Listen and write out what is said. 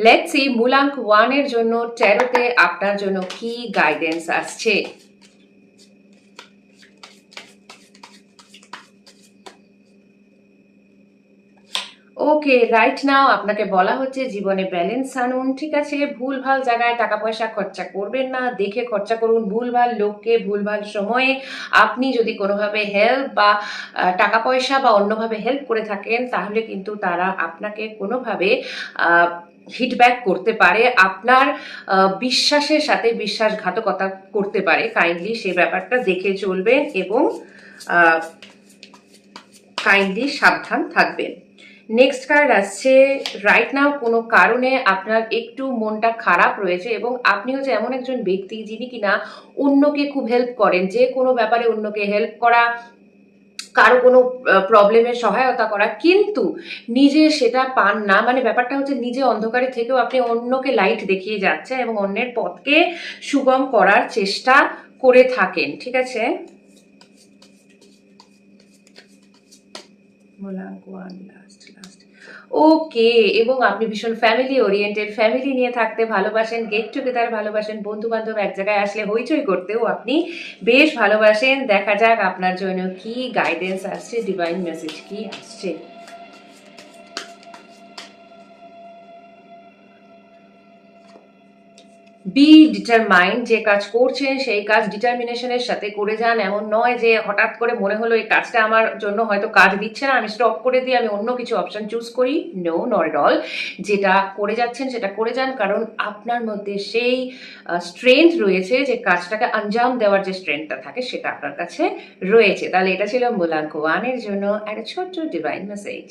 Let's see মূলাঙ্ক 1 এর জন্য ট্যারোতে আপনার জন্য কি গাইডেন্স আসছে। ওকে, রাইট নাও আপনাকে বলা হচ্ছে জীবনে ব্যালেন্স আনুন, ঠিক আছে? ভুলভাল জায়গায় টাকা পয়সা খরচা করবেন না, দেখে খরচা করুন। ভুলভাল লোককে ভুলভাল সময়ে আপনি যদি কোনোভাবে হেল্প বা টাকা পয়সা বা অন্যভাবে হেল্প করে থাকেন, তাহলে কিন্তু তারা আপনাকে কোনোভাবে হিটব্যাক করতে পারে, আপনার বিশ্বাসের সাথে বিশ্বাসঘাতকতা করতে পারে। কাইন্ডলি সেই ব্যাপারটা দেখে চলবেন এবং কাইন্ডলি সাবধান থাকবেন। নেক্সট কার্ড আসছে রাইট নাও কোনো কারণে আপনার একটু মনটা খারাপ রয়েছে এবং আপনি হচ্ছে এমন একজন ব্যক্তি যিনি কিনা অন্যকে খুব হেল্প করেন, যে কোনো ব্যাপারে অন্যকে হেল্প করা, কারো কোনো প্রবলেমের সহায়তা করা, কিন্তু নিজে সেটা পান না। মানে ব্যাপারটা হচ্ছে নিজে অন্ধকারে থেকেও আপনি অন্যকে লাইট দেখিয়ে যাচ্ছেন এবং অন্যের পথকে সুগম করার চেষ্টা করে থাকেন, ঠিক আছে? ওকে, এবং আপনি ভীষণ ফ্যামিলি ওরিয়েন্টেড, ফ্যামিলি নিয়ে থাকতে ভালোবাসেন, গেট টুগেদার ভালোবাসেন, বন্ধু বান্ধব এক জায়গায় আসলে হইচই করতেও আপনি বেশ ভালোবাসেন। দেখা যাক আপনার জন্য কি গাইডেন্স আসছে, ডিভাইন মেসেজ কি আসছে। বি ডিটারমাইন্ড, যে কাজ করছেন সেই কাজ ডিটারমিনেশনের সাথে করে যান। এমন নয় যে হঠাৎ করে মনে হলো এই কাজটা আমার জন্য হয়তো কাজ দিচ্ছে না, আমি স্টপ করে দিই, আমি অন্য কিছু অপশন চুজ করি। No, not at all. যেটা করে যাচ্ছেন সেটা করে যান, কারণ আপনার মধ্যে সেই স্ট্রেংথ রয়েছে, যে কাজটাকে আঞ্জাম দেওয়ার যে স্ট্রেংথটা থাকে সেটা আপনার কাছে রয়েছে। তাহলে এটা ছিল মূলাঙ্ক 1 এর জন্য একটা ছোট্ট ডিভাইন মেসেজ।